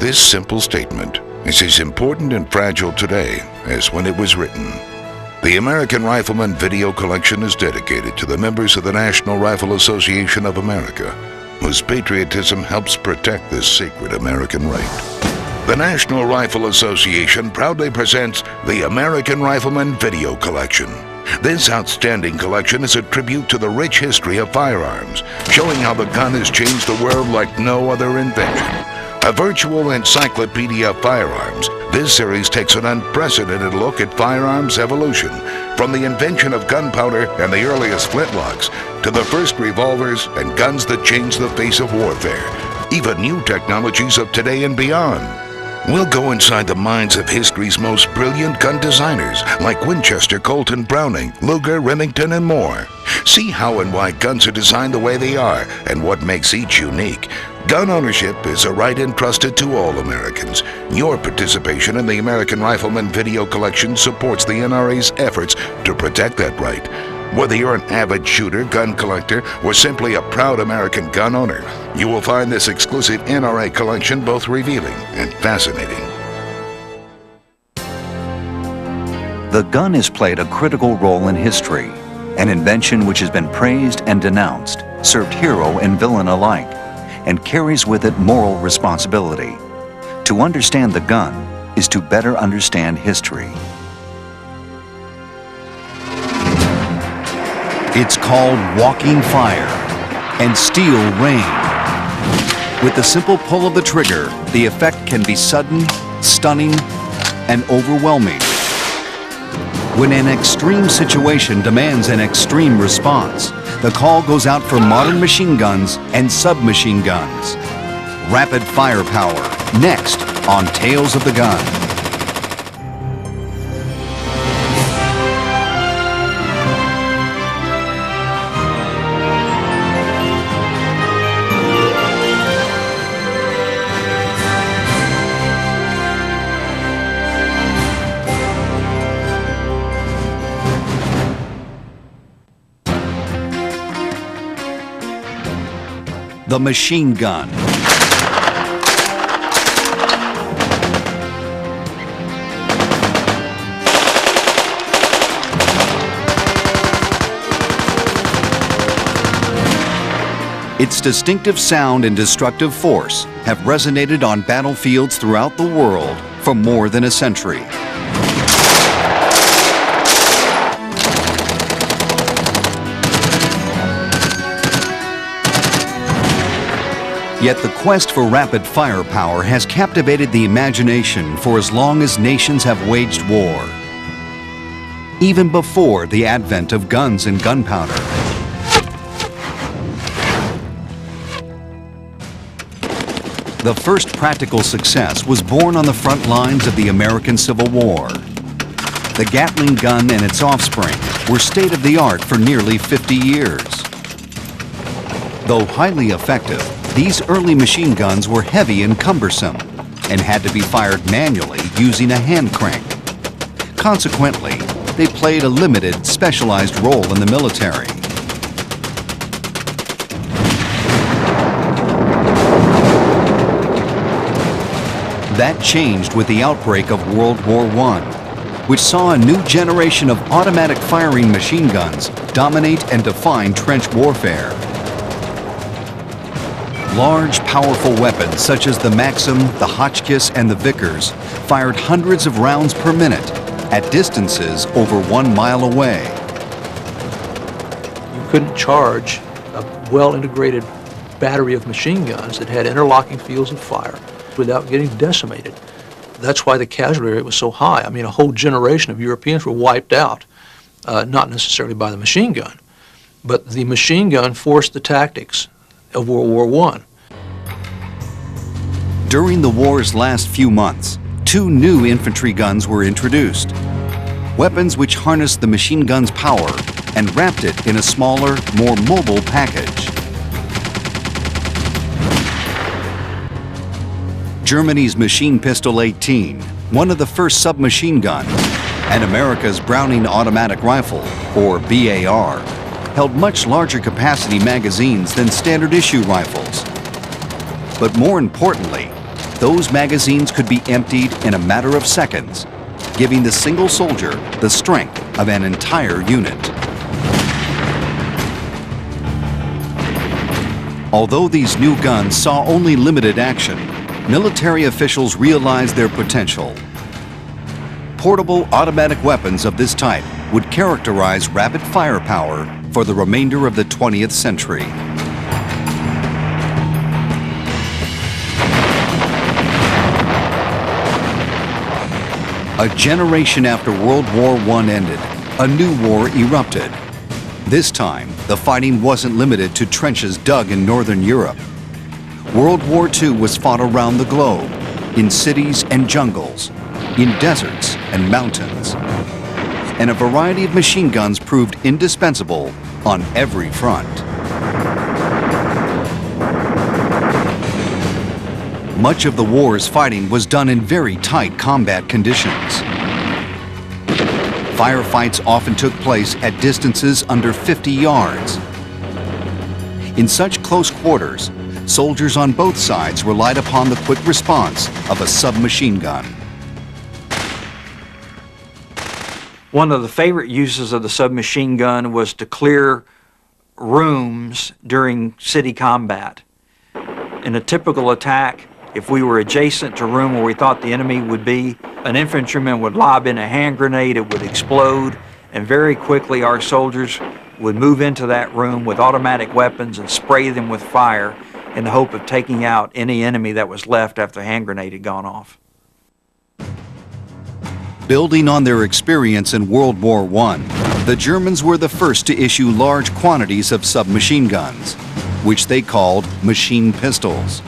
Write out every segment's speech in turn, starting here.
This simple statement is as important and fragile today as when it was written. The American Rifleman video collection is dedicated to the members of the National Rifle Association of America, whose patriotism helps protect this sacred American right. The National Rifle Association proudly presents the American Rifleman video collection. This outstanding collection is a tribute to the rich history of firearms, showing how the gun has changed the world like no other invention. A virtual encyclopedia of firearms, this series takes an unprecedented look at firearms evolution, from the invention of gunpowder and the earliest flintlocks, to the first revolvers and guns that changed the face of warfare, even new technologies of today and beyond. We'll go inside the minds of history's most brilliant gun designers, like Winchester, Colt, and Browning, Luger, Remington, and more. See how and why guns are designed the way they are, and what makes each unique. Gun ownership is a right entrusted to all Americans. Your participation in the American Rifleman video collection supports the NRA's efforts to protect that right. Whether you're an avid shooter, gun collector, or simply a proud American gun owner, you will find this exclusive NRA collection both revealing and fascinating. The gun has played a critical role in history, an invention which has been praised and denounced, served hero and villain alike, and carries with it moral responsibility. To understand the gun is to better understand history. It's called walking fire and steel rain. With the simple pull of the trigger, the effect can be sudden, stunning, and overwhelming. When an extreme situation demands an extreme response, the call goes out for modern machine guns and submachine guns. Rapid firepower, next on Tales of the Gun. The machine gun. Its distinctive sound and destructive force have resonated on battlefields throughout the world for more than a century. Yet the quest for rapid firepower has captivated the imagination for as long as nations have waged war. Even before the advent of guns and gunpowder. The first practical success was born on the front lines of the American Civil War. The Gatling gun and its offspring were state-of-the-art for nearly 50 years. Though highly effective, these early machine guns were heavy and cumbersome and had to be fired manually using a hand crank. Consequently, they played a limited, specialized role in the military. That changed with the outbreak of World War I, which saw a new generation of automatic firing machine guns dominate and define trench warfare. Large, powerful weapons such as the Maxim, the Hotchkiss, and the Vickers fired hundreds of rounds per minute at distances over 1 mile away. You couldn't charge a well-integrated battery of machine guns that had interlocking fields of fire without getting decimated. That's why the casualty rate was so high. I mean, a whole generation of Europeans were wiped out, not necessarily by the machine gun, but the machine gun forced the tactics of World War I. During the war's last few months, 2 new infantry guns were introduced. Weapons which harnessed the machine gun's power and wrapped it in a smaller, more mobile package. Germany's Machine Pistol 18, one of the first submachine guns, and America's Browning Automatic Rifle, or BAR, held much larger capacity magazines than standard issue rifles. But more importantly, those magazines could be emptied in a matter of seconds, giving the single soldier the strength of an entire unit. Although these new guns saw only limited action, military officials realized their potential. Portable automatic weapons of this type would characterize rapid firepower for the remainder of the 20th century. A generation after World War I ended, a new war erupted. This time, the fighting wasn't limited to trenches dug in Northern Europe. World War II was fought around the globe, in cities and jungles, in deserts and mountains. And a variety of machine guns proved indispensable on every front. Much of the war's fighting was done in very tight combat conditions. Firefights often took place at distances under 50 yards. In such close quarters, soldiers on both sides relied upon the quick response of a submachine gun. One of the favorite uses of the submachine gun was to clear rooms during city combat. In a typical attack, if we were adjacent to a room where we thought the enemy would be, an infantryman would lob in a hand grenade, it would explode, and very quickly our soldiers would move into that room with automatic weapons and spray them with fire in the hope of taking out any enemy that was left after the hand grenade had gone off. Building on their experience in World War I, the Germans were the first to issue large quantities of submachine guns, which they called machine pistols.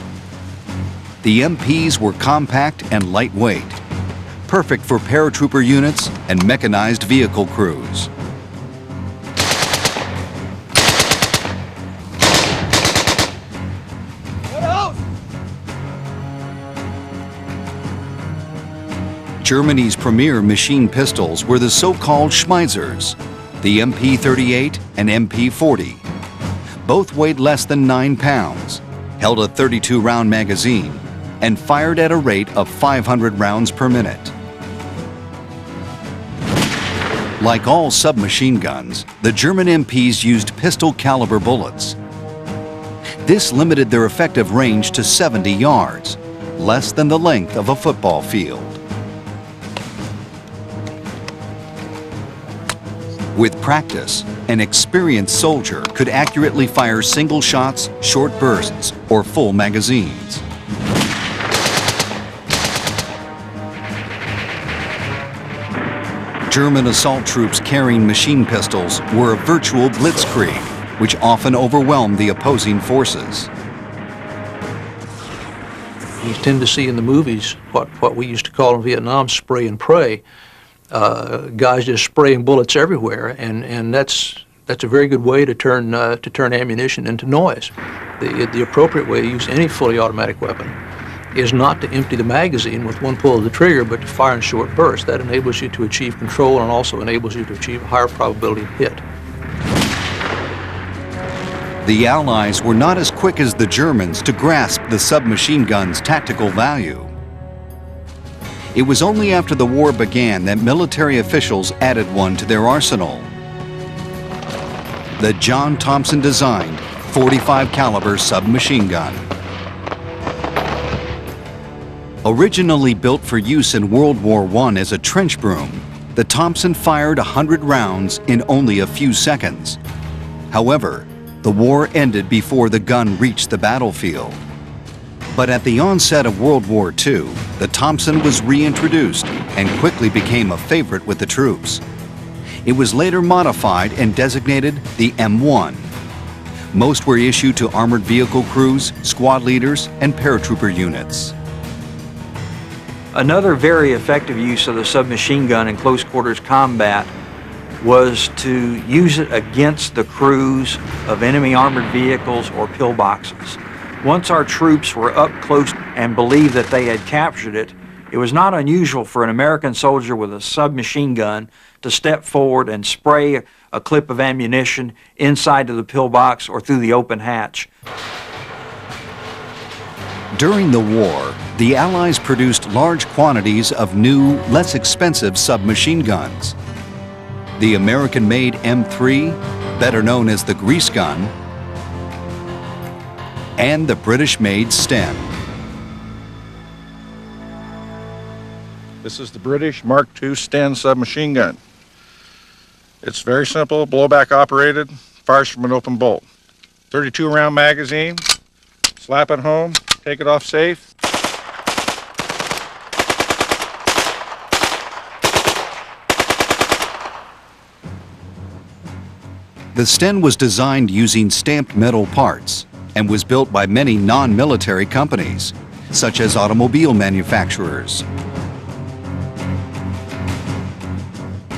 The MPs were compact and lightweight, perfect for paratrooper units and mechanized vehicle crews. Germany's premier machine pistols were the so-called Schmeissers, the MP-38 and MP-40. Both weighed less than 9 pounds, held a 32-round magazine, and fired at a rate of 500 rounds per minute. Like all submachine guns, the German MPs used pistol-caliber bullets. This limited their effective range to 70 yards, less than the length of a football field. With practice, an experienced soldier could accurately fire single shots, short bursts, or full magazines. German assault troops carrying machine pistols were a virtual blitzkrieg, which often overwhelmed the opposing forces. You tend to see in the movies what we used to call in Vietnam spray and pray. Guys just spraying bullets everywhere, and that's a very good way to turn ammunition into noise. The appropriate way to use any fully automatic weapon is not to empty the magazine with one pull of the trigger, but to fire in short bursts. That enables you to achieve control and also enables you to achieve a higher probability of hit. The Allies were not as quick as the Germans to grasp the submachine gun's tactical value. It was only after the war began that military officials added one to their arsenal. The John Thompson-designed .45 caliber submachine gun. Originally built for use in World War I as a trench broom, the Thompson fired 100 rounds in only a few seconds. However, the war ended before the gun reached the battlefield. But at the onset of World War II, the Thompson was reintroduced and quickly became a favorite with the troops. It was later modified and designated the M1. Most were issued to armored vehicle crews, squad leaders, and paratrooper units. Another very effective use of the submachine gun in close quarters combat was to use it against the crews of enemy armored vehicles or pillboxes. Once our troops were up close and believed that they had captured it, it was not unusual for an American soldier with a submachine gun to step forward and spray a clip of ammunition inside of the pillbox or through the open hatch. During the war, the Allies produced large quantities of new, less expensive submachine guns. The American-made M3, better known as the grease gun, and the British-made Sten. This is the British Mark II Sten submachine gun. It's very simple, blowback operated, fires from an open bolt. 32 round magazine, slap it home, take it off safe. The Sten was designed using stamped metal parts and was built by many non-military companies, such as automobile manufacturers.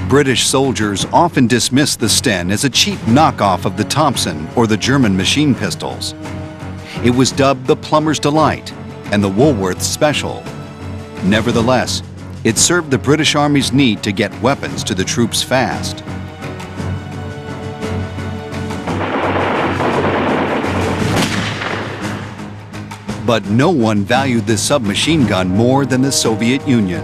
British soldiers often dismissed the Sten as a cheap knockoff of the Thompson or the German machine pistols. It was dubbed the Plumber's Delight and the Woolworth Special. Nevertheless, it served the British Army's need to get weapons to the troops fast. But no one valued this submachine gun more than the Soviet Union.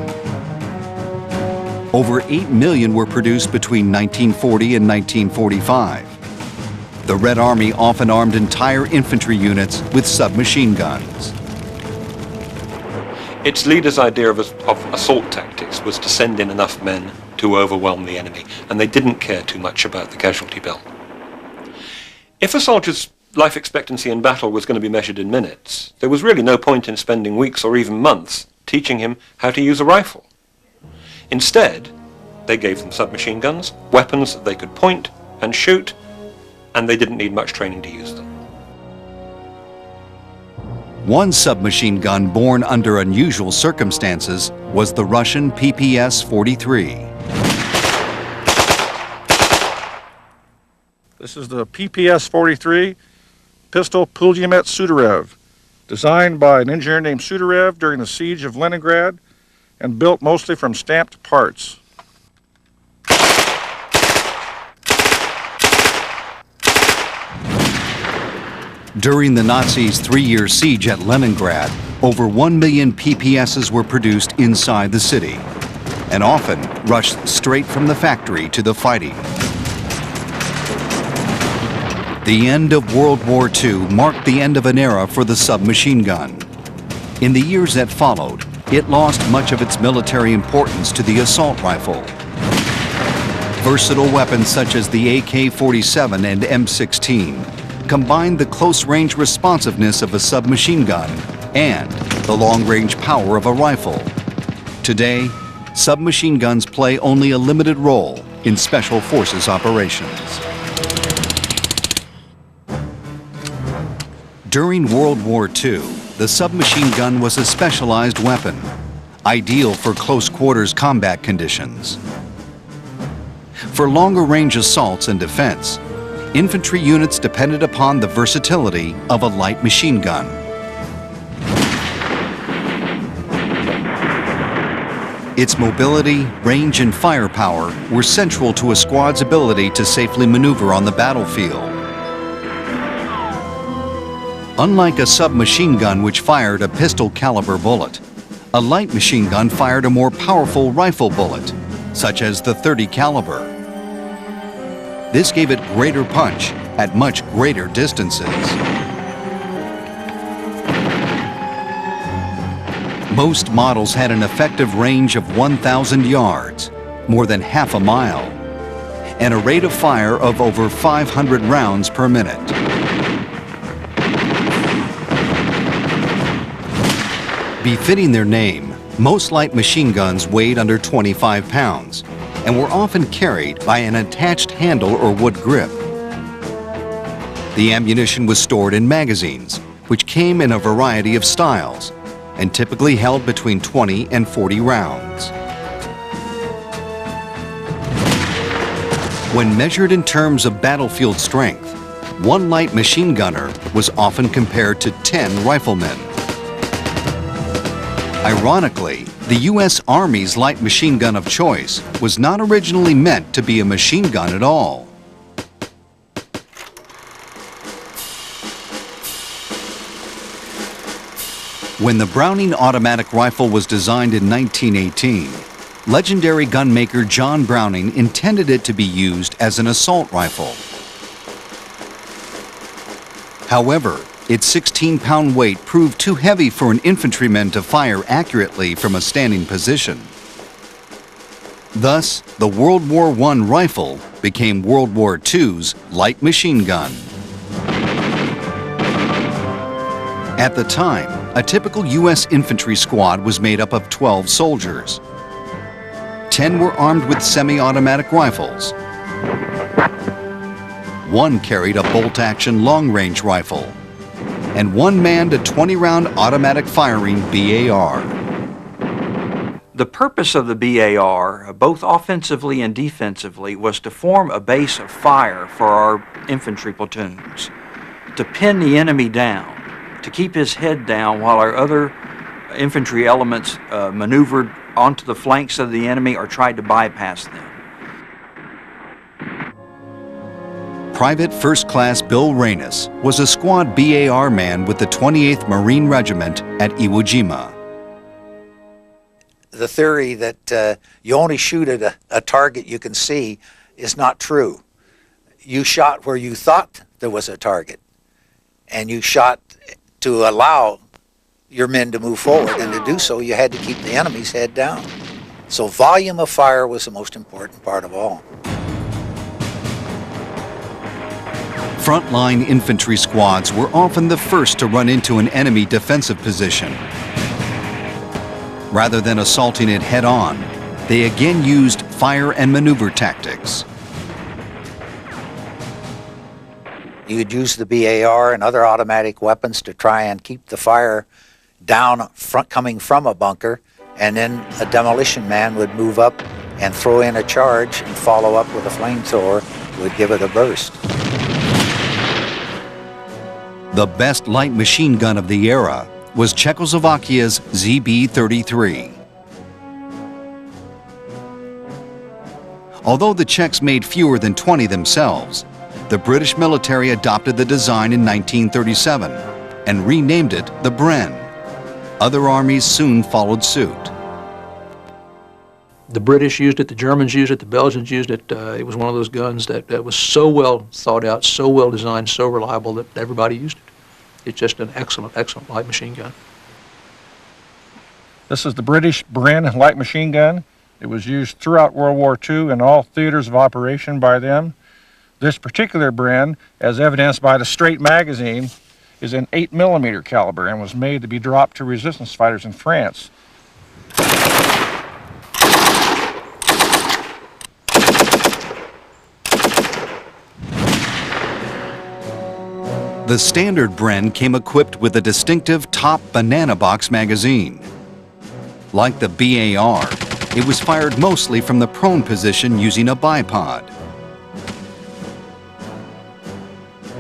Over 8 million were produced between 1940 and 1945. The Red Army often armed entire infantry units with submachine guns. Its leader's idea of assault tactics was to send in enough men to overwhelm the enemy, and they didn't care too much about the casualty bill. If a soldier's life expectancy in battle was going to be measured in minutes, there was really no point in spending weeks or even months teaching him how to use a rifle. Instead, they gave them submachine guns, weapons that they could point and shoot, and they didn't need much training to use them. One submachine gun born under unusual circumstances was the Russian PPS-43. This is the PPS-43 pistol Pulyamet Sudarev, designed by an engineer named Sudarev during the siege of Leningrad and built mostly from stamped parts. During the Nazis' 3-year siege at Leningrad, over 1 million PPSs were produced inside the city, and often rushed straight from the factory to the fighting. The end of World War II marked the end of an era for the submachine gun. In the years that followed, it lost much of its military importance to the assault rifle. Versatile weapons such as the AK-47 and M16 combined the close-range responsiveness of a submachine gun and the long-range power of a rifle. Today, submachine guns play only a limited role in Special Forces operations. During World War II, the submachine gun was a specialized weapon, ideal for close-quarters combat conditions. For longer-range assaults and defense, infantry units depended upon the versatility of a light machine gun. Its mobility, range, and firepower were central to a squad's ability to safely maneuver on the battlefield. Unlike a submachine gun which fired a pistol-caliber bullet, a light machine gun fired a more powerful rifle bullet, such as the .30 caliber. This gave it greater punch at much greater distances. Most models had an effective range of 1,000 yards, more than half a mile, and a rate of fire of over 500 rounds per minute. Befitting their name, most light machine guns weighed under 25 pounds and were often carried by an attached handle or wood grip. The ammunition was stored in magazines, which came in a variety of styles and typically held between 20 and 40 rounds. When measured in terms of battlefield strength, one light machine gunner was often compared to 10 riflemen. Ironically, the U.S. Army's light machine gun of choice was not originally meant to be a machine gun at all. When the Browning automatic rifle was designed in 1918, legendary gunmaker John Browning intended it to be used as an assault rifle. However, its 16-pound weight proved too heavy for an infantryman to fire accurately from a standing position. Thus, the World War I rifle became World War II's light machine gun. At the time, a typical U.S. infantry squad was made up of 12 soldiers. 10 were armed with semi-automatic rifles. 1 carried a bolt-action long-range rifle, and 1 manned a 20-round automatic firing BAR. The purpose of the BAR, both offensively and defensively, was to form a base of fire for our infantry platoons, to pin the enemy down, to keep his head down while our other infantry elements maneuvered onto the flanks of the enemy or tried to bypass them. Private First Class Bill Rainis was a squad BAR man with the 28th Marine Regiment at Iwo Jima. The theory that you only shoot at a target you can see is not true. You shot where you thought there was a target, and you shot to allow your men to move forward, and to do so you had to keep the enemy's head down. So volume of fire was the most important part of all. Frontline infantry squads were often the first to run into an enemy defensive position. Rather than assaulting it head-on, they again used fire and maneuver tactics. You would use the BAR and other automatic weapons to try and keep the fire down coming from a bunker, and then a demolition man would move up and throw in a charge and follow up with a flamethrower, would give it a burst. The best light machine gun of the era was Czechoslovakia's ZB-33. Although the Czechs made fewer than 20 themselves, the British military adopted the design in 1937 and renamed it the Bren. Other armies soon followed suit. The British used it, the Germans used it, the Belgians used it. It was one of those guns that was so well thought out, so well designed, so reliable that everybody used it. It's just an excellent, excellent light machine gun. This is the British Bren light machine gun. It was used throughout World War II in all theaters of operation by them. This particular Bren, as evidenced by the straight magazine, is an 8mm caliber and was made to be dropped to resistance fighters in France. The standard Bren came equipped with a distinctive top banana box magazine. Like the BAR, it was fired mostly from the prone position using a bipod.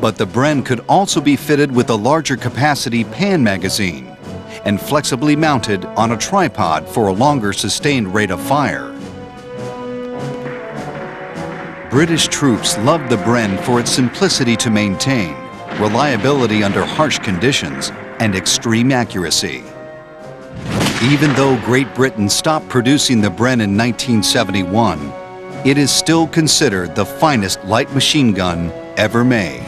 But the Bren could also be fitted with a larger capacity pan magazine and flexibly mounted on a tripod for a longer sustained rate of fire. British troops loved the Bren for its simplicity to maintain, reliability under harsh conditions, and extreme accuracy. Even though Great Britain stopped producing the Bren in 1971, it is still considered the finest light machine gun ever made.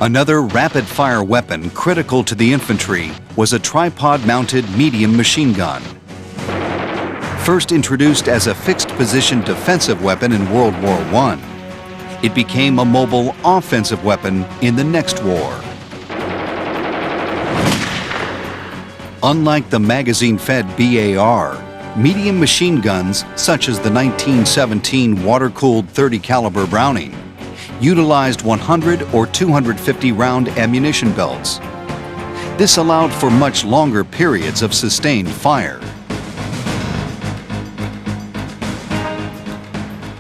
Another rapid-fire weapon critical to the infantry was a tripod-mounted medium machine gun. First introduced as a fixed-position defensive weapon in World War I, it became a mobile offensive weapon in the next war. Unlike the magazine-fed BAR, medium machine guns, such as the 1917 water-cooled .30 caliber Browning, utilized 100 or 250 round ammunition belts. This allowed for much longer periods of sustained fire.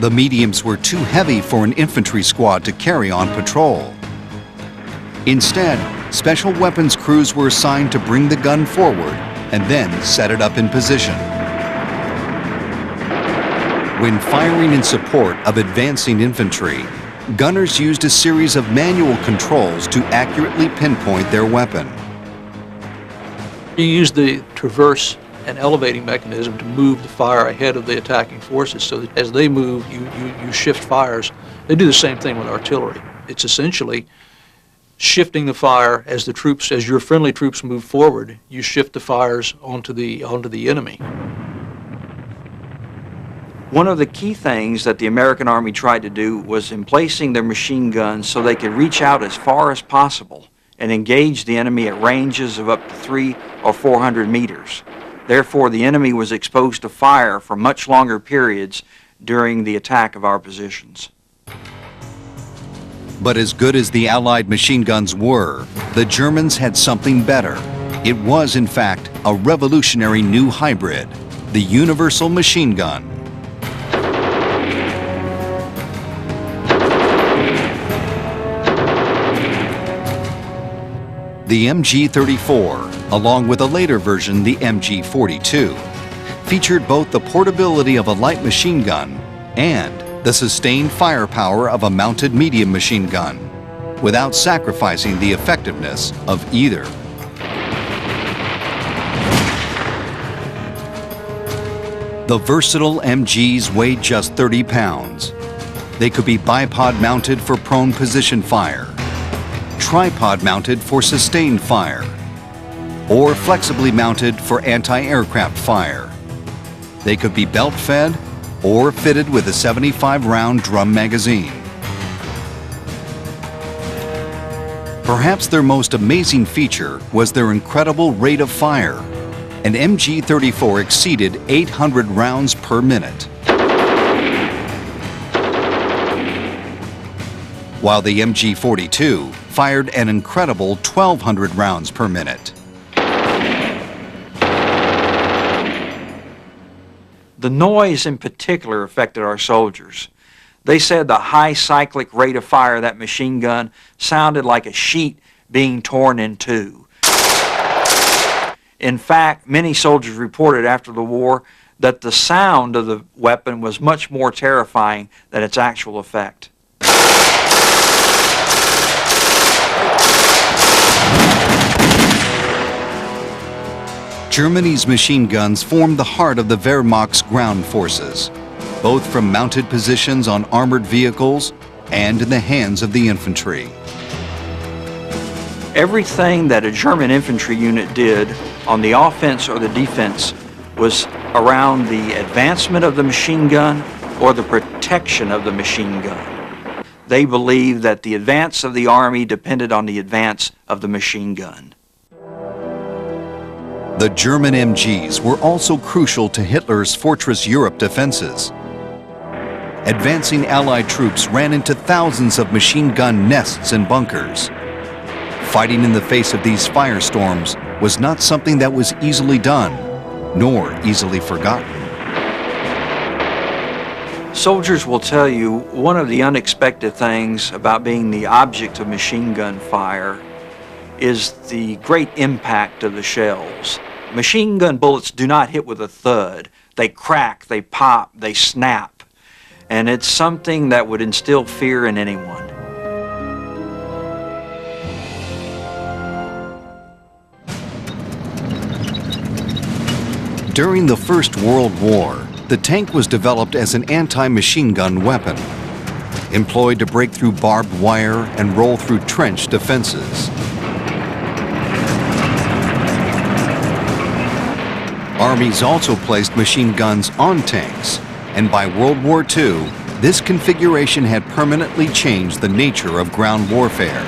The mediums were too heavy for an infantry squad to carry on patrol. Instead, special weapons crews were assigned to bring the gun forward and then set it up in position. When firing in support of advancing infantry, gunners used a series of manual controls to accurately pinpoint their weapon. You use the traverse and elevating mechanism to move the fire ahead of the attacking forces, so that as they move, you shift fires. They do the same thing with artillery. It's essentially shifting the fire as your friendly troops move forward. You shift the fires onto the enemy. One of the key things that the American Army tried to do was in placing their machine guns so they could reach out as far as possible and engage the enemy at ranges of up to 300 or 400 meters. Therefore, the enemy was exposed to fire for much longer periods during the attack of our positions. But as good as the Allied machine guns were, the Germans had something better. It was, in fact, a revolutionary new hybrid, the universal machine gun. The MG-34, along with a later version, the MG-42, featured both the portability of a light machine gun and the sustained firepower of a mounted medium machine gun, without sacrificing the effectiveness of either. The versatile MGs weighed just 30 pounds. They could be bipod mounted for prone position fire, tripod mounted for sustained fire, or flexibly mounted for anti-aircraft fire. They could be belt fed or fitted with a 75-round drum magazine. Perhaps their most amazing feature was their incredible rate of fire. An MG-34 exceeded 800 rounds per minute, while the MG-42 fired an incredible 1,200 rounds per minute. The noise in particular affected our soldiers. They said the high cyclic rate of fire of that machine gun sounded like a sheet being torn in two. In fact, many soldiers reported after the war that the sound of the weapon was much more terrifying than its actual effect. Germany's machine guns formed the heart of the Wehrmacht's ground forces, both from mounted positions on armored vehicles and in the hands of the infantry. Everything that a German infantry unit did on the offense or the defense was around the advancement of the machine gun or the protection of the machine gun. They believed that the advance of the army depended on the advance of the machine gun. The German MGs were also crucial to Hitler's Fortress Europe defenses. Advancing Allied troops ran into thousands of machine gun nests and bunkers. Fighting in the face of these firestorms was not something that was easily done, nor easily forgotten. Soldiers will tell you one of the unexpected things about being the object of machine gun fire is the great impact of the shells. Machine gun bullets do not hit with a thud. They crack, they pop, they snap. And it's something that would instill fear in anyone. During the First World War, the tank was developed as an anti-machine gun weapon, employed to break through barbed wire and roll through trench defenses. Armies also placed machine guns on tanks, and by World War II, this configuration had permanently changed the nature of ground warfare.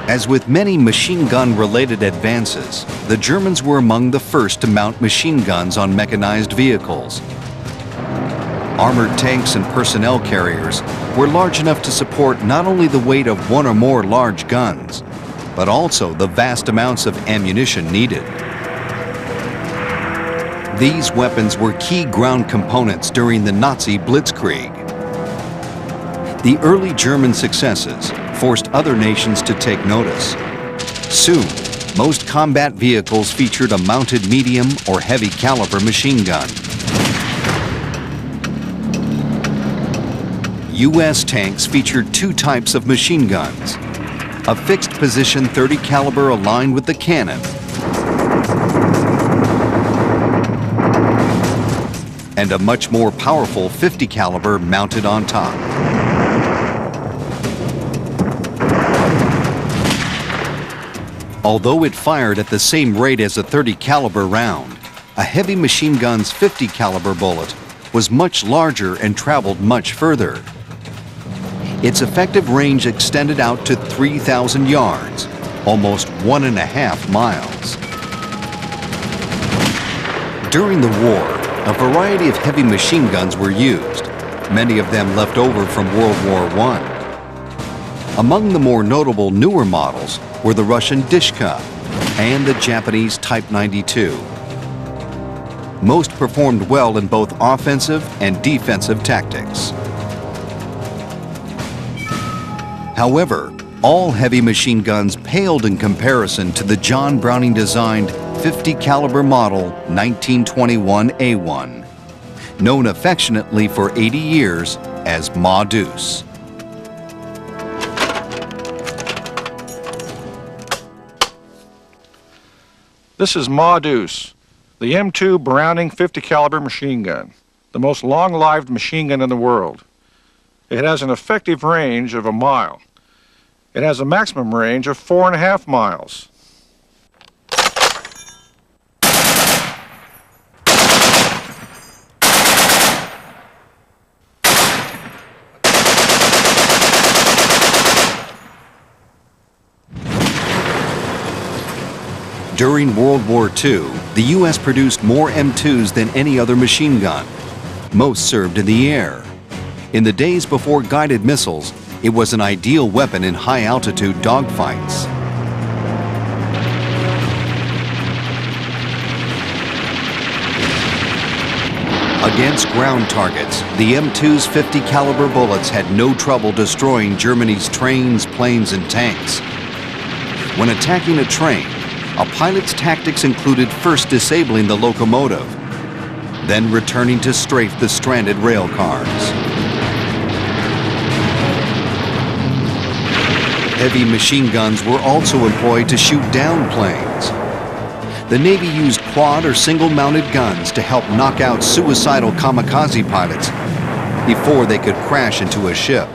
As with many machine gun-related advances, the Germans were among the first to mount machine guns on mechanized vehicles. Armored tanks and personnel carriers were large enough to support not only the weight of one or more large guns, but also the vast amounts of ammunition needed. These weapons were key ground components during the Nazi blitzkrieg. The early German successes forced other nations to take notice. Soon, most combat vehicles featured a mounted medium or heavy caliber machine gun. U.S. tanks featured two types of machine guns. A fixed position .30 caliber aligned with the cannon, and a much more powerful .50 caliber mounted on top. Although it fired at the same rate as a .30 caliber round, a heavy machine gun's .50 caliber bullet was much larger and traveled much further. Its effective range extended out to 3,000 yards, almost 1.5 miles. During the war, a variety of heavy machine guns were used, many of them left over from World War I. Among the more notable newer models were the Russian Dishka and the Japanese Type 92. Most performed well in both offensive and defensive tactics. However, all heavy machine guns paled in comparison to the John Browning-designed .50 caliber model 1921A1, known affectionately for 80 years as Ma Deuce. This is Ma Deuce, the M2 Browning .50 caliber machine gun, the most long-lived machine gun in the world. It has an effective range of 1 mile. It has a maximum range of 4.5 miles. During World War II, the U.S. produced more M2s than any other machine gun. Most served in the air. In the days before guided missiles, it was an ideal weapon in high-altitude dogfights. Against ground targets, the M2's .50 caliber bullets had no trouble destroying Germany's trains, planes, and tanks. When attacking a train, a pilot's tactics included first disabling the locomotive, then returning to strafe the stranded rail cars. Heavy machine guns were also employed to shoot down planes. The Navy used quad or single-mounted guns to help knock out suicidal kamikaze pilots before they could crash into a ship.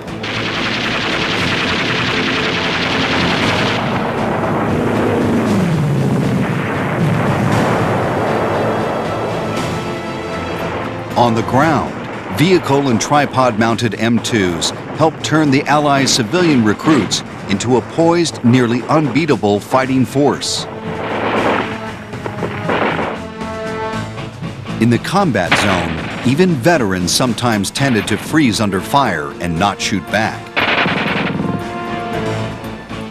On the ground, vehicle and tripod-mounted M2s helped turn the Allies' civilian recruits into a poised, nearly unbeatable fighting force. In the combat zone, even veterans sometimes tended to freeze under fire and not shoot back.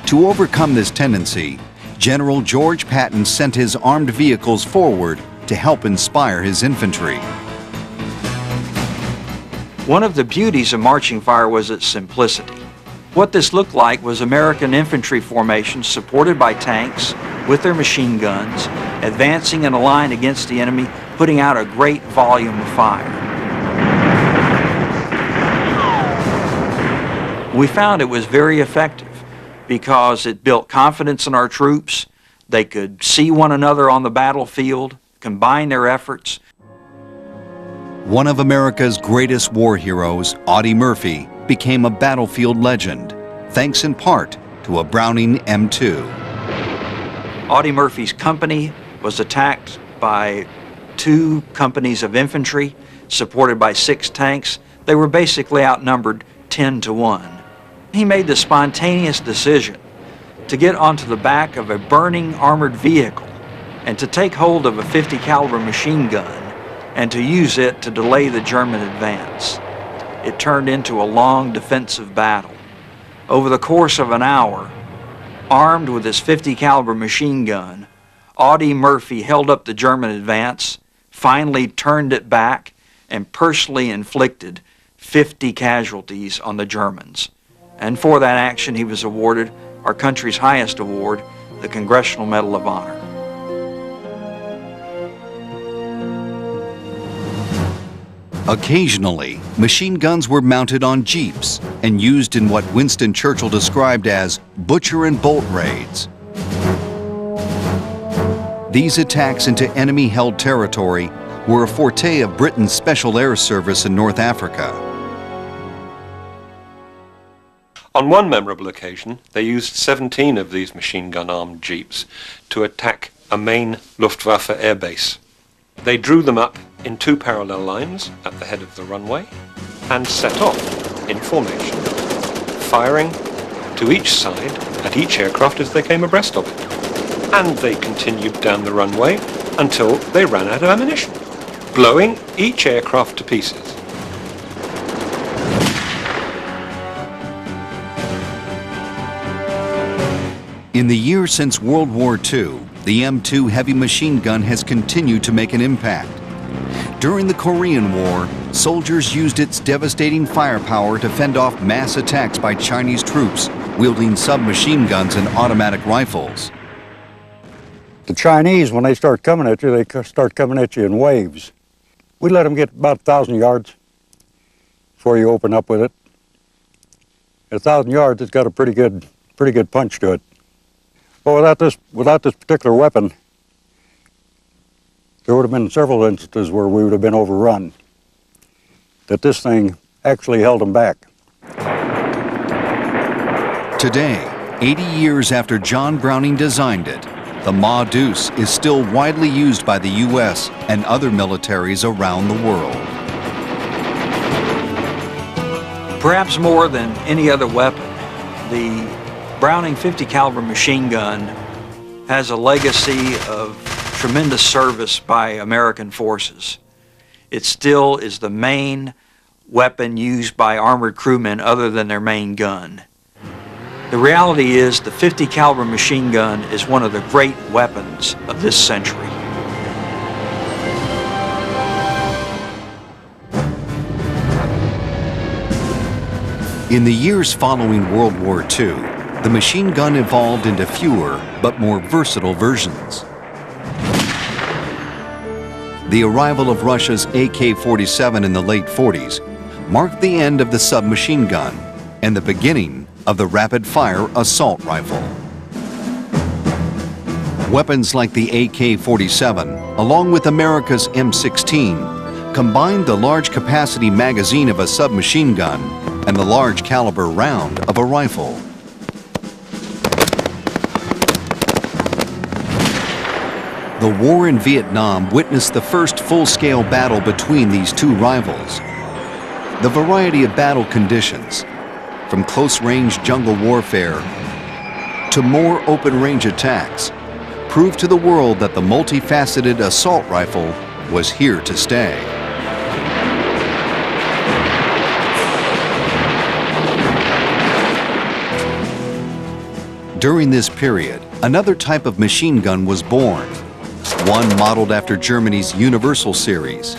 To overcome this tendency, General George Patton sent his armed vehicles forward to help inspire his infantry. One of the beauties of marching fire was its simplicity. What this looked like was American infantry formations supported by tanks with their machine guns, advancing in a line against the enemy, putting out a great volume of fire. We found it was very effective because it built confidence in our troops. They could see one another on the battlefield, combine their efforts. One of America's greatest war heroes, Audie Murphy, became a battlefield legend, thanks in part to a Browning M2. Audie Murphy's company was attacked by 2 companies of infantry, supported by 6 tanks. They were basically outnumbered 10-1. He made the spontaneous decision to get onto the back of a burning armored vehicle and to take hold of a .50 caliber machine gun and to use it to delay the German advance. It turned into a long defensive battle. Over the course of an hour, armed with his .50 caliber machine gun, Audie Murphy held up the German advance, finally turned it back, and personally inflicted 50 casualties on the Germans. And for that action, he was awarded our country's highest award, the Congressional Medal of Honor. Occasionally, machine guns were mounted on jeeps and used in what Winston Churchill described as butcher and bolt raids. These attacks into enemy-held territory were a forte of Britain's Special Air Service in North Africa. On one memorable occasion, they used 17 of these machine gun-armed jeeps to attack a main Luftwaffe airbase. They drew them up in 2 parallel lines at the head of the runway and set off in formation, firing to each side at each aircraft as they came abreast of it. And they continued down the runway until they ran out of ammunition, blowing each aircraft to pieces. In the years since World War II, the M2 heavy machine gun has continued to make an impact. During the Korean War, soldiers used its devastating firepower to fend off mass attacks by Chinese troops wielding submachine guns and automatic rifles. The Chinese, when they start coming at you, they start coming at you in waves. We let them get about 1,000 yards before you open up with it. At 1,000 yards, it's got a pretty good punch to it. But without this particular weapon, there would have been several instances where we would have been overrun. That this thing actually held them back. Today, 80 years after John Browning designed it, the Ma Deuce is still widely used by the U.S. and other militaries around the world. Perhaps more than any other weapon, the Browning 50 caliber machine gun has a legacy of tremendous service by American forces. It still is the main weapon used by armored crewmen other than their main gun. The reality is the 50 caliber machine gun is one of the great weapons of this century. In the years following World War II, the machine gun evolved into fewer but more versatile versions. The arrival of Russia's AK-47 in the late 40s marked the end of the submachine gun and the beginning of the rapid-fire assault rifle. Weapons like the AK-47, along with America's M16, combined the large capacity magazine of a submachine gun and the large caliber round of a rifle. The war in Vietnam witnessed the first full-scale battle between these two rivals. The variety of battle conditions, from close-range jungle warfare to more open-range attacks, proved to the world that the multifaceted assault rifle was here to stay. During this period, another type of machine gun was born, one modeled after Germany's Universal series.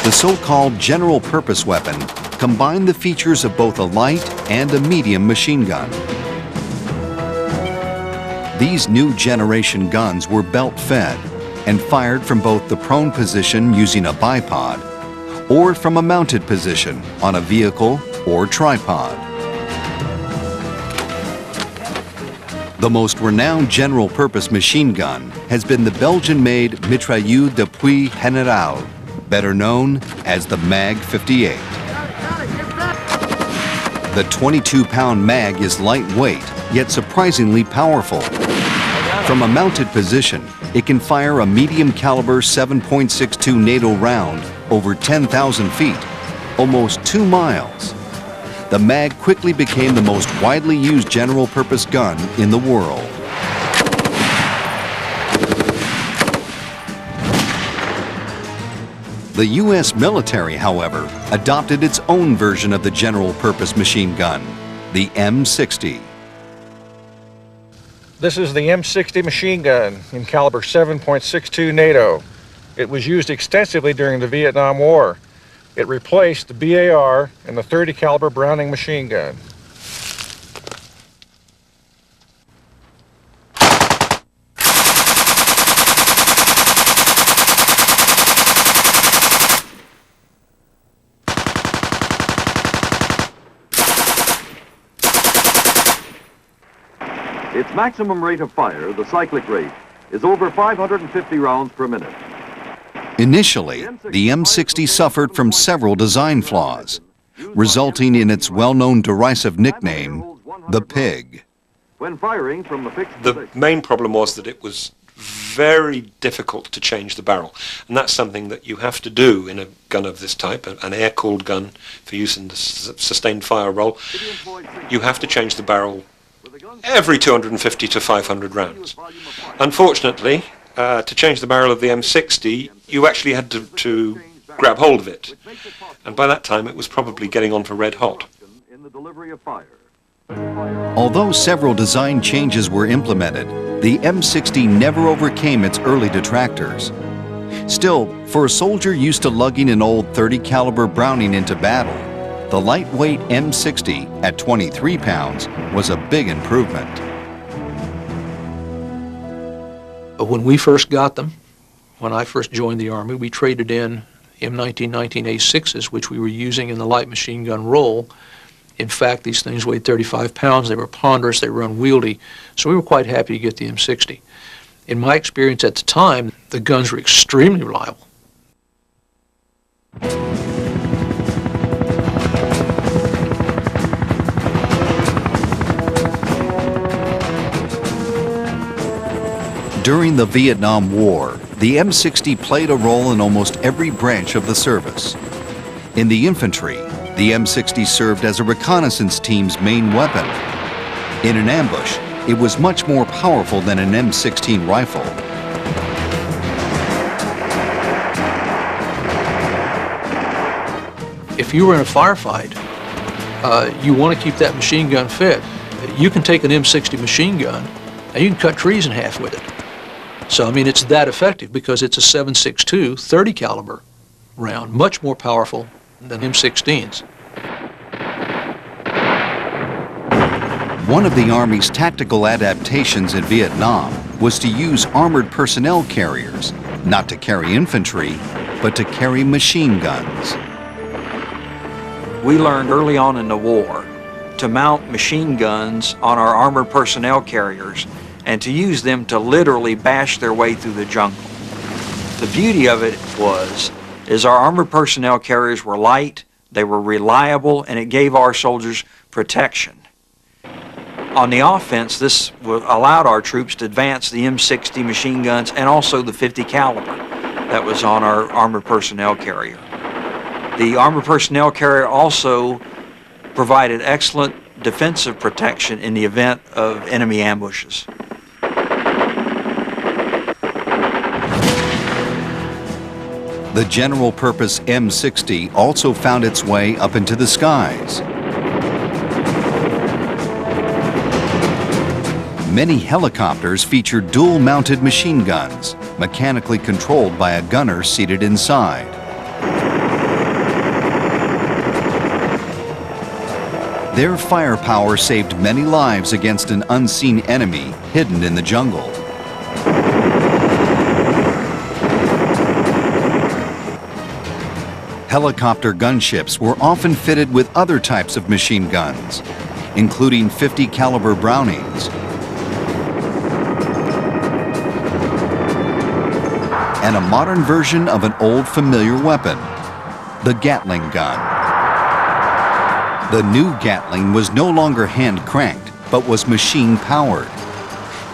The so-called general-purpose weapon combined the features of both a light and a medium machine gun. These new generation guns were belt-fed and fired from both the prone position using a bipod or from a mounted position on a vehicle or tripod. The most renowned general-purpose machine gun has been the Belgian-made Mitrailleuse de Puits Général, better known as the Mag 58. The 22-pound mag is lightweight, yet surprisingly powerful. From a mounted position, it can fire a medium-caliber 7.62 NATO round over 10,000 feet, almost 2 miles. The mag quickly became the most widely used general-purpose gun in the world. The U.S. military, however, adopted its own version of the general-purpose machine gun, the M60. This is the M60 machine gun in caliber 7.62 NATO. It was used extensively during the Vietnam War. It replaced the BAR and the 30 caliber Browning machine gun. Its maximum rate of fire, the cyclic rate, is over 550 rounds per minute. Initially, the M60 suffered from several design flaws, resulting in its well-known derisive nickname, the Pig. When firing from the fixed The main problem was that it was very difficult to change the barrel, and that's something that you have to do in a gun of this type, an air-cooled gun for use in the sustained fire role. You have to change the barrel every 250 to 500 rounds. Unfortunately, to change the barrel of the M60, you actually had to grab hold of it, and by that time it was probably getting on for red hot. in the delivery of fire. Although several design changes were implemented, the M60 never overcame its early detractors. Still, for a soldier used to lugging an old .30 caliber Browning into battle, the lightweight M60 at 23 pounds was a big improvement. When we first got them, when I first joined the Army, we traded in M1919 A6s, which we were using in the light machine gun role. In fact, these things weighed 35 pounds, they were ponderous, they were unwieldy, so we were quite happy to get the M60. In my experience at the time, the guns were extremely reliable. During the Vietnam War, the M60 played a role in almost every branch of the service. In the infantry, the M60 served as a reconnaissance team's main weapon. In an ambush, it was much more powerful than an M16 rifle. If you were in a firefight, you want to keep that machine gun fit. You can take an M60 machine gun and you can cut trees in half with it. So, I mean, it's that effective because it's a 7.62 .30 caliber round, much more powerful than M16s. One of the Army's tactical adaptations in Vietnam was to use armored personnel carriers, not to carry infantry, but to carry machine guns. We learned early on in the war to mount machine guns on our armored personnel carriers and to use them to literally bash their way through the jungle. The beauty of it is our armored personnel carriers were light, they were reliable, and it gave our soldiers protection. On the offense, this allowed our troops to advance the M60 machine guns and also the .50 caliber that was on our armored personnel carrier. The armored personnel carrier also provided excellent defensive protection in the event of enemy ambushes. The general-purpose M60 also found its way up into the skies. Many helicopters feature dual-mounted machine guns, mechanically controlled by a gunner seated inside. Their firepower saved many lives against an unseen enemy hidden in the jungle. Helicopter gunships were often fitted with other types of machine guns, including .50 caliber Brownings, and a modern version of an old familiar weapon, the Gatling gun. The new Gatling was no longer hand-cranked, but was machine-powered.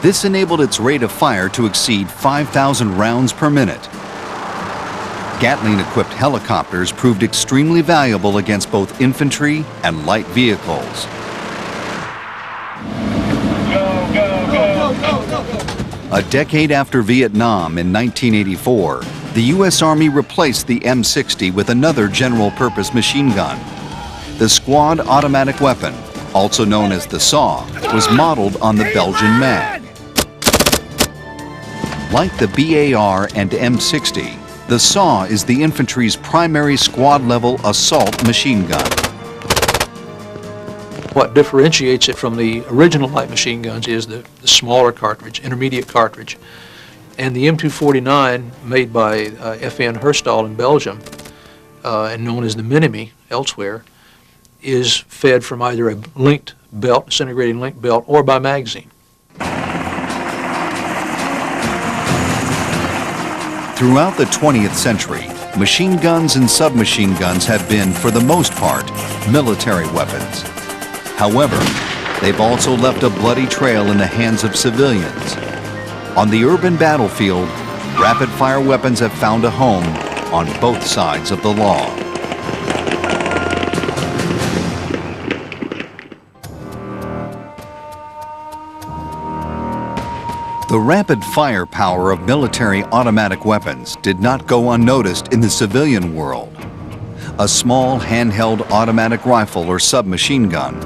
This enabled its rate of fire to exceed 5,000 rounds per minute. Gatling-equipped helicopters proved extremely valuable against both infantry and light vehicles. A decade after Vietnam in 1984, the U.S. Army replaced the M60 with another general-purpose machine gun. The squad automatic weapon, also known as the SAW, was modeled on the Belgian mag. Like the BAR and M60, the SAW is the infantry's primary squad-level assault machine gun. What differentiates it from the original light machine guns is the smaller cartridge, intermediate cartridge. And the M249, made by FN Herstal in Belgium, and known as the Minimi elsewhere, is fed from either a linked belt, disintegrating linked belt, or by magazine. Throughout the 20th century, machine guns and submachine guns have been, for the most part, military weapons. However, they've also left a bloody trail in the hands of civilians. On the urban battlefield, rapid-fire weapons have found a home on both sides of the law. The rapid firepower of military automatic weapons did not go unnoticed in the civilian world. A small handheld automatic rifle or submachine gun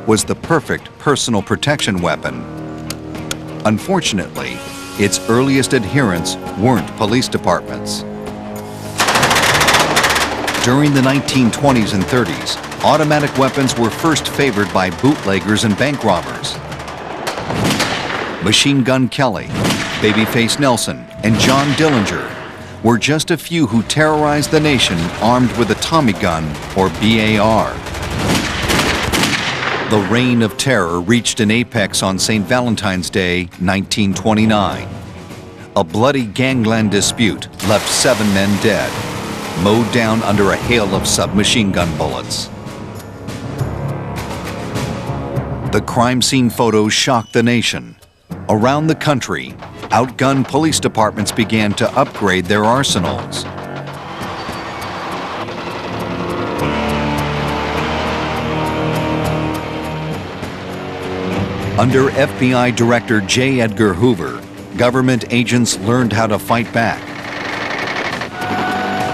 was the perfect personal protection weapon. Unfortunately, its earliest adherents weren't police departments. During the 1920s and 30s, automatic weapons were first favored by bootleggers and bank robbers. Machine Gun Kelly, Babyface Nelson, and John Dillinger were just a few who terrorized the nation armed with a Tommy gun or BAR. The reign of terror reached an apex on St. Valentine's Day, 1929. A bloody gangland dispute left 7 men dead, mowed down under a hail of submachine gun bullets. The crime scene photos shocked the nation. Around the country, outgunned police departments began to upgrade their arsenals. Under FBI Director J. Edgar Hoover, government agents learned how to fight back.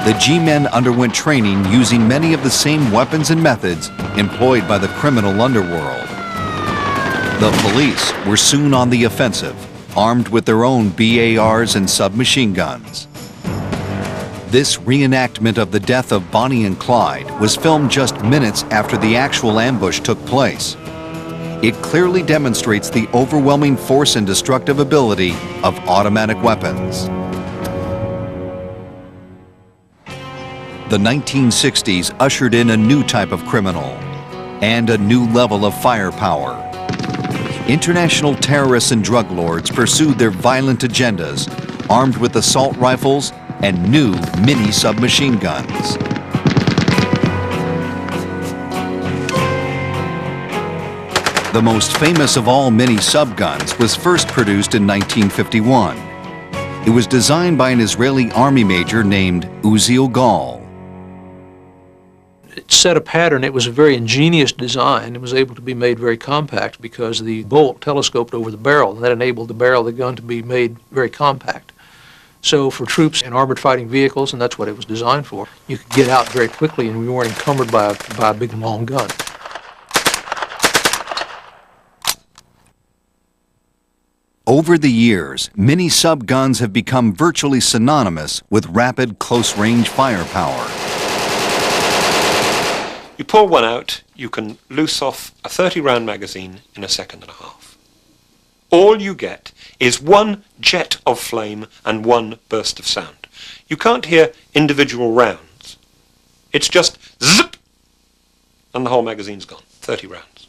The G-men underwent training using many of the same weapons and methods employed by the criminal underworld. The police were soon on the offensive, armed with their own BARs and submachine guns. This reenactment of the death of Bonnie and Clyde was filmed just minutes after the actual ambush took place. It clearly demonstrates the overwhelming force and destructive ability of automatic weapons. The 1960s ushered in a new type of criminal and a new level of firepower. International terrorists and drug lords pursued their violent agendas, armed with assault rifles and new mini submachine guns. The most famous of all mini subguns was first produced in 1951. It was designed by an Israeli army major named Uziel Gal. It set a pattern. It was a very ingenious design. It was able to be made very compact because the bolt telescoped over the barrel, and that enabled the barrel of the gun to be made very compact. So for troops in armored fighting vehicles, and that's what it was designed for, you could get out very quickly and you weren't encumbered by a big long gun. Over the years, mini subguns have become virtually synonymous with rapid close-range firepower. You pull one out, you can loose off a 30-round magazine in a second and a half. All you get is one jet of flame and one burst of sound. You can't hear individual rounds. It's just zip, and the whole magazine's gone. 30 rounds.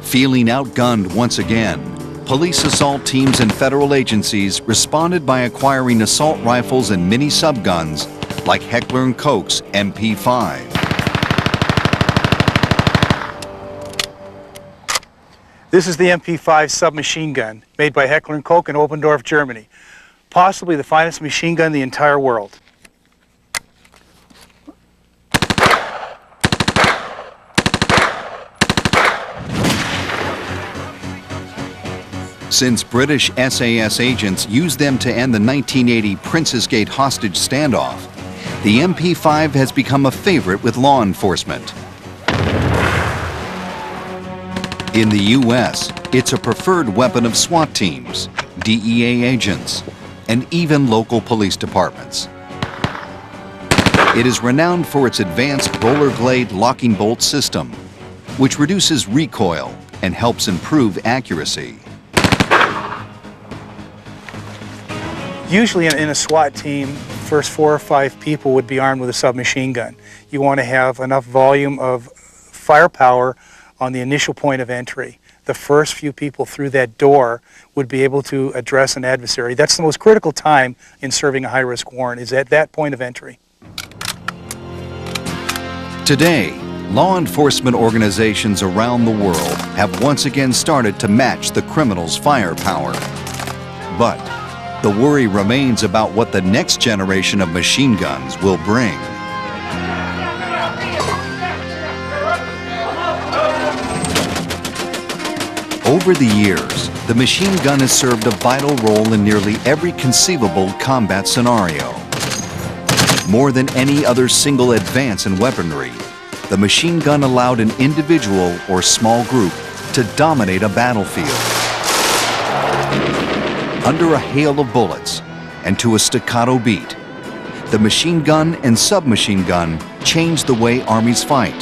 Feeling outgunned once again, police assault teams and federal agencies responded by acquiring assault rifles and mini subguns like Heckler & Koch's MP5. This is the MP5 submachine gun made by Heckler & Koch in Oberndorf, Germany. Possibly the finest machine gun in the entire world. Since British SAS agents used them to end the 1980 Princess Gate hostage standoff, the MP5 has become a favorite with law enforcement. In the U.S., it's a preferred weapon of SWAT teams, DEA agents, and even local police departments. It is renowned for its advanced roller glade locking bolt system, which reduces recoil and helps improve accuracy. Usually in a SWAT team, first 4 or 5 people would be armed with a submachine gun. You want to have enough volume of firepower on the initial point of entry. the first few people through that door would be able to address an adversary. That's the most critical time in serving a high-risk warrant, is at that point of entry. Today, law enforcement organizations around the world have once again started to match the criminals' firepower. But the worry remains about what the next generation of machine guns will bring. Over the years, the machine gun has served a vital role in nearly every conceivable combat scenario. More than any other single advance in weaponry, the machine gun allowed an individual or small group to dominate a battlefield. Under a hail of bullets and to a staccato beat, the machine gun and submachine gun changed the way armies fight.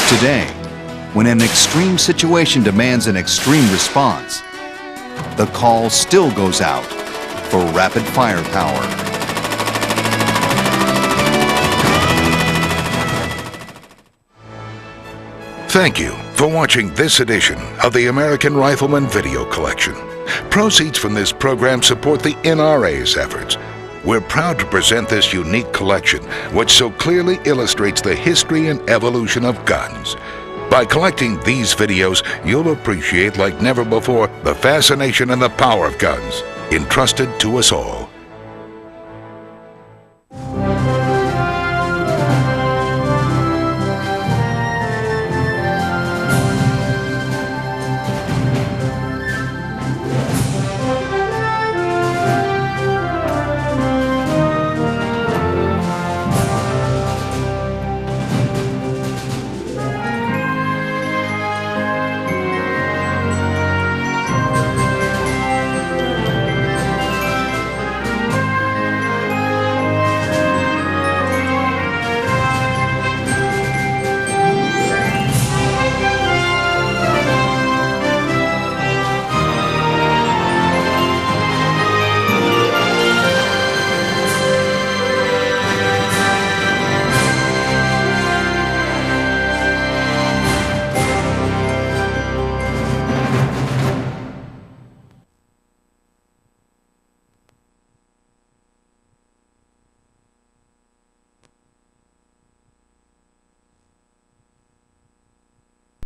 Today, when an extreme situation demands an extreme response, the call still goes out for rapid firepower. Thank you for watching this edition of the American Rifleman Video Collection. Proceeds from this program support the NRA's efforts. We're proud to present this unique collection, which so clearly illustrates the history and evolution of guns. By collecting these videos, you'll appreciate like never before the fascination and the power of guns, entrusted to us all.